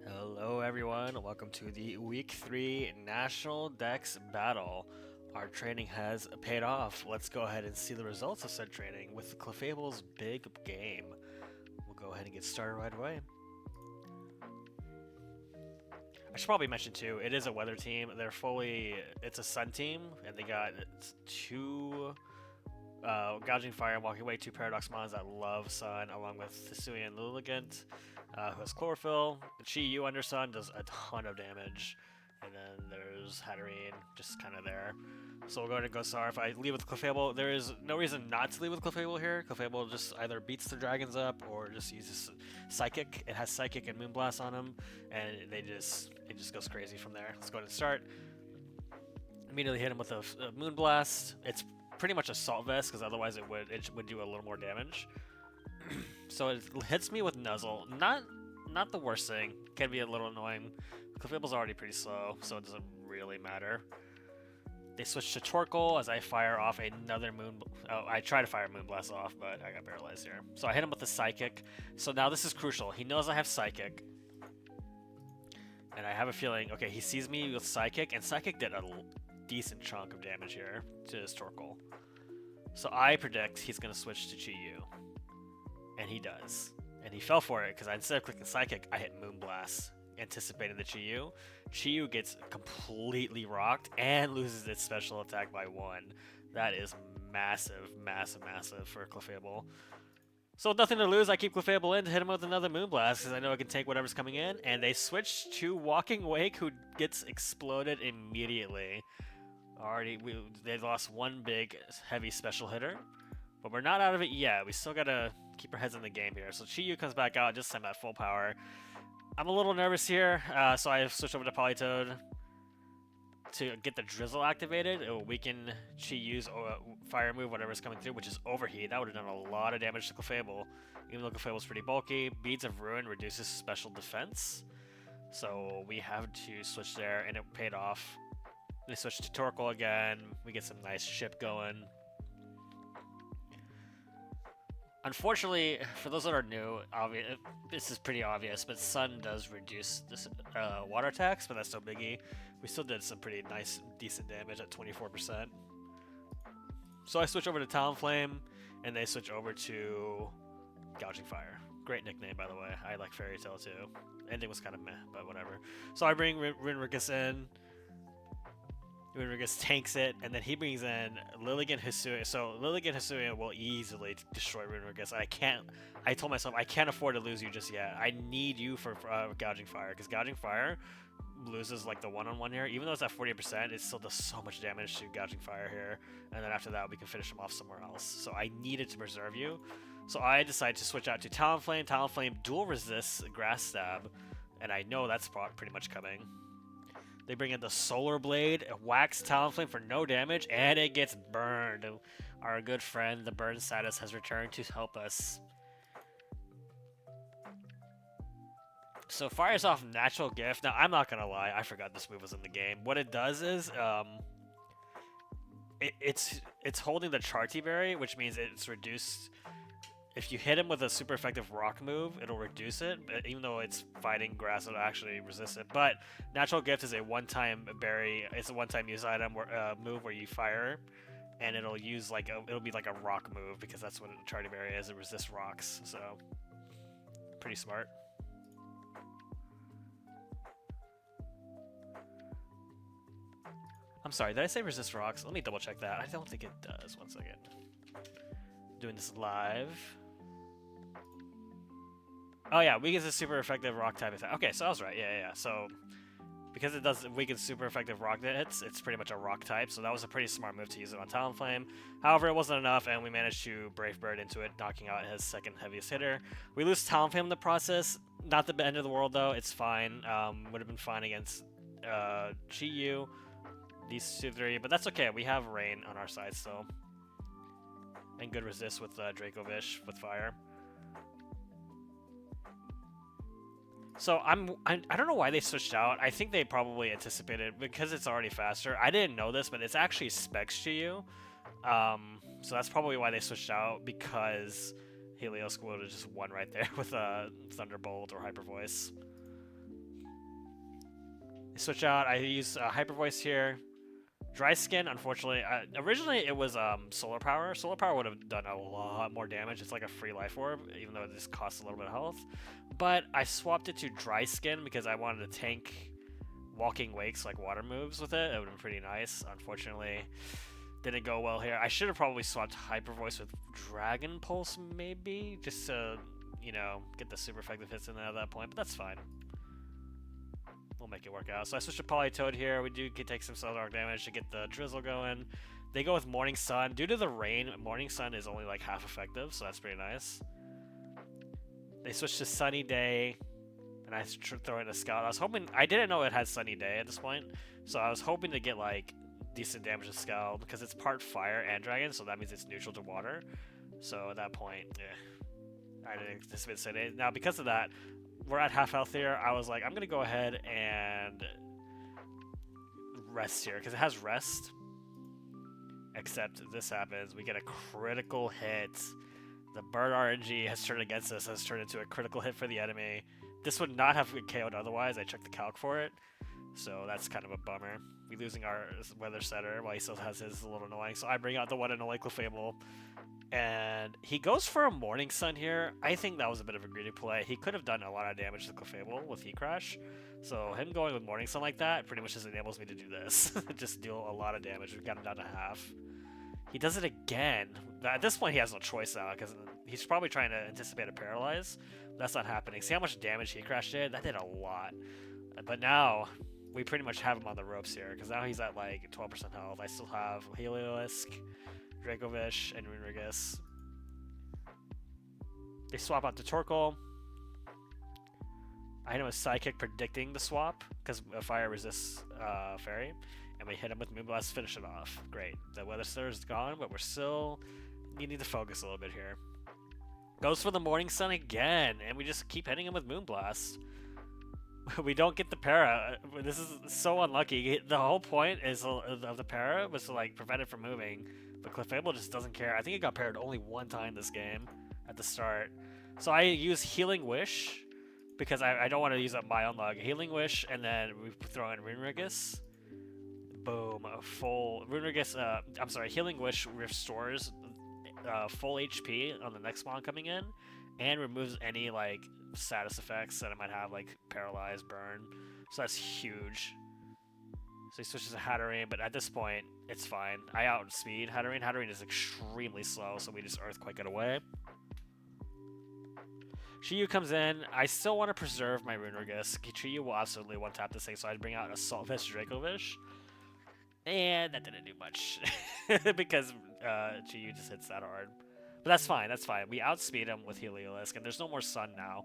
Hello, everyone. Welcome to the Week 3 National Dex Battle. Our training has paid off. Let's go ahead and see the results of said training with Clefable's big game. We'll go ahead and get started right away. I should probably mention too, it is a weather team. It's a sun team, and they got two Gouging Fire and Walking Away, two Paradox Mons that love Sun, along with Hisuian and Lilligant, who has Chlorophyll. The Chi Yu under Sun does a ton of damage. And then there's Hatterene, just kind of there. So we'll go ahead and go Sar. If I leave with Clefable, there is no reason not to leave with Clefable here. Clefable just either beats the dragons up or just uses Psychic. It has Psychic and Moonblast on him, and it just goes crazy from there. Let's go ahead and start. Immediately hit him with a Moonblast. It's pretty much Assault Vest because otherwise it would do a little more damage. So it hits me with Nuzzle. Not the worst thing. Can be a little annoying. Clefable's already pretty slow, so it doesn't really matter. They switch to Torkoal as I fire off another Moon. Oh, I try to fire Moonblast off, but I got paralyzed here. So I hit him with the Psychic. So now this is crucial. He knows I have Psychic. And I have a feeling, okay, he sees me with Psychic, and Psychic did a decent chunk of damage here to his Torkoal. So I predict he's going to switch to Chi Yu. And he does. And he fell for it, because instead of clicking Psychic, I hit Moonblast, anticipating the Chi Yu. Chi Yu gets completely rocked and loses its special attack by 1. That is massive, massive, massive for Clefable. So with nothing to lose, I keep Clefable in to hit him with another Moonblast, because I know I can take whatever's coming in. And they switch to Walking Wake, who gets exploded immediately. They lost one big, heavy special hitter. But we're not out of it yet. We still gotta keep our heads in the game here. So Chi Yu comes back out, just I'm at full power. I'm a little nervous here, so I switch over to Politoed to get the Drizzle activated. It will weaken Chi Yu's fire move, whatever's coming through, which is Overheat. That would have done a lot of damage to Clefable, even though Clefable's pretty bulky. Beads of Ruin reduces special defense, so we have to switch there, and it paid off. They switch to Torkoal again. We get some nice ship going. Unfortunately, for those that are new, this is pretty obvious, but Sun does reduce this water attacks, but that's no biggie. We still did some pretty nice, decent damage at 24%. So I switch over to Talonflame, and they switch over to Gouging Fire. Great nickname, by the way. I like Fairy Tail too. Ending was kind of meh, but whatever. So I bring Rinrikus in. Rinrikus tanks it, and then he brings in Lilligant Hisuian. So Lilligant Hisuian will easily destroy Rinrikus. I told myself I can't afford to lose you just yet. I need you for Gouging Fire, because Gouging Fire loses like the one-on-one here. Even though it's at 40%, it still does so much damage to Gouging Fire here. And then after that, we can finish him off somewhere else. So I needed to preserve you. So I decided to switch out to Talonflame. Talonflame dual resists Grass Stab, and I know that's pretty much coming. They bring in the Solar Blade, whacks Talonflame for no damage, and it gets burned. Our good friend, the burn status, has returned to help us. So fires off Natural Gift. Now, I'm not going to lie, I forgot this move was in the game. What it does is, it's holding the Charty Berry, which means it's reduced. If you hit him with a super effective rock move, it'll reduce it. But even though it's fighting grass, it'll actually resist it. But Natural Gift is a one-time berry. It's a one-time use item move where you fire, and it'll use it'll be like a rock move, because that's what a Charty Berry is. It resists rocks, so pretty smart. I'm sorry, did I say resist rocks? Let me double check that. I don't think it does. One second. Doing this live. Oh yeah, weakens a super effective rock type attack. Okay, so I was right. Yeah. So because it does weaken super effective rock hits, it's pretty much a rock type. So that was a pretty smart move to use it on Talonflame. However, it wasn't enough, and we managed to Brave Bird into it, knocking out his second heaviest hitter. We lose Talonflame in the process. Not the end of the world though. It's fine. Would have been fine against Chi Yu, these 2-3, but that's okay. We have Rain on our side still, and good resist with Dracovish with fire. So I don't know why they switched out. I think they probably anticipated, because it's already faster. I didn't know this, but it's actually specs to you. So that's probably why they switched out, because Helios would have just won right there with a Thunderbolt or Hyper Voice. Switch out. I use Hyper Voice here. Dry Skin, unfortunately, originally it was Solar Power. Solar Power would have done a lot more damage. It's like a free life orb, even though it just costs a little bit of health. But I swapped it to Dry Skin because I wanted to tank Walking Wakes, like water moves with it. It would have been pretty nice. Unfortunately, didn't go well here. I should have probably swapped Hyper Voice with Dragon Pulse, maybe, just to, you know, get the super effective hits in there at that point, but that's fine. We'll make it work out. So I switched to Politoed here. We do take some Solar Dark damage to get the Drizzle going. They go with Morning Sun. Due to the rain, Morning Sun is only like half effective, so that's pretty nice. They switched to Sunny Day, and I throw in a Scout. I was hoping... I didn't know it had Sunny Day at this point, so I was hoping to get like decent damage to Scout because it's part Fire and Dragon, so that means it's neutral to Water. So at that point, I didn't anticipate Sunny Day. Now because of that, we're at half health here. I was like, I'm gonna go ahead and rest here because it has rest. Except this happens. We get a critical hit. The bird RNG has turned against us. Has turned into a critical hit for the enemy. This would not have been KO'd otherwise. I checked the calc for it, so that's kind of a bummer. We're losing our weather setter while he still has his little annoying. So I bring out the one and only Clefable. And he goes for a Morning Sun here. I think that was a bit of a greedy play. He could have done a lot of damage to Clefable with Heat Crash. So him going with Morning Sun like that pretty much just enables me to do this. Just deal a lot of damage. We've got him down to half. He does it again. At this point, he has no choice now because he's probably trying to anticipate a Paralyze. That's not happening. See how much damage Heat Crash did? That did a lot. But now, we pretty much have him on the ropes here because now he's at like 12% health. I still have Heliolisk, Dracovish, and Runerigus. They swap out to Torkoal. I hit him with Psychic predicting the swap because Fire resists Fairy. And we hit him with Moonblast, finish it off. Great. The Weather Star is gone, but we're still needing to focus a little bit here. Goes for the Morning Sun again, and we just keep hitting him with Moonblast. We don't get the para. This is so unlucky. The whole point is of the para was to like prevent it from moving. But Clefable just doesn't care. I think it got parried only one time this game at the start. So I use Healing Wish because I don't want to use up my own log. Healing Wish, and then we throw in Runerigus. Boom. Full Runerigus. I'm sorry. Healing Wish restores full HP on the next spawn coming in, and removes any like status effects that I might have, like Paralyze, Burn. So that's huge. So he switches to Hatterene, but at this point, it's fine. I outspeed Hatterene. Hatterene is extremely slow, so we just Earthquake it away. Chiyu comes in. I still want to preserve my Runerigus. Chiyu will absolutely one-tap this thing, so I'd bring out Assault Vest Dracovish. And that didn't do much, because Chiyu just hits that hard. But that's fine, that's fine. We outspeed him with Heliolisk, and there's no more Sun now.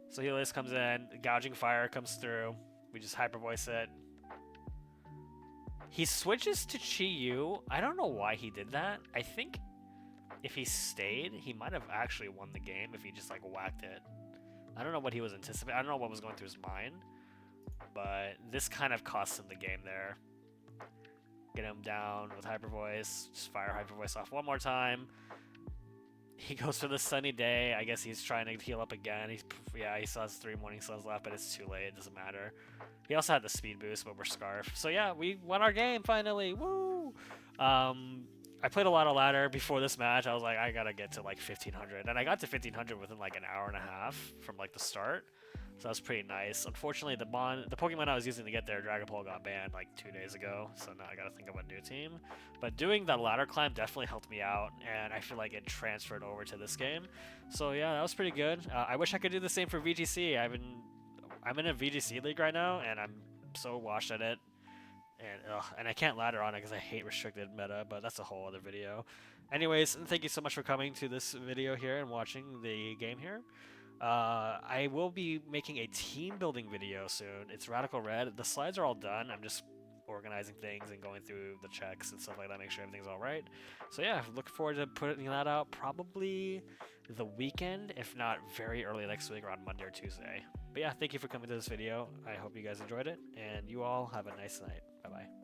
So Heliolisk comes in, Gouging Fire comes through. We just Hyper Voice it. He switches to Chiyu. I don't know why he did that. I think if he stayed, he might have actually won the game if he just like whacked it. I don't know what he was anticipating. I don't know what was going through his mind. But this kind of cost him the game there. Get him down with Hyper Voice. Just fire Hyper Voice off one more time. He goes for the Sunny Day. I guess he's trying to heal up again. He still has 3 Morning Suns left, but it's too late. It doesn't matter. He also had the speed boost, but we're Scarf. So yeah, we won our game finally. Woo! I played a lot of ladder before this match. I was like, I gotta get to like 1500, and I got to 1500 within like an hour and a half from like the start. So that was pretty nice. Unfortunately, the Pokemon I was using to get there, Dragapult, got banned like 2 days ago. So now I gotta think of a new team. But doing that ladder climb definitely helped me out, and I feel like it transferred over to this game. So yeah, that was pretty good. I wish I could do the same for VGC. I'm in a VGC league right now, and I'm so washed at it. And I can't ladder on it because I hate restricted meta, but that's a whole other video. Anyways, thank you so much for coming to this video here and watching the game here. I will be making a team building video soon. It's Radical Red. The slides are all done. I'm just organizing things and going through the checks and stuff like that, make sure everything's all right. So yeah, look forward to putting that out probably the weekend, if not very early next week, around Monday or Tuesday. But yeah, thank you for coming to this video. I hope you guys enjoyed it, and you all have a nice night. Bye-bye.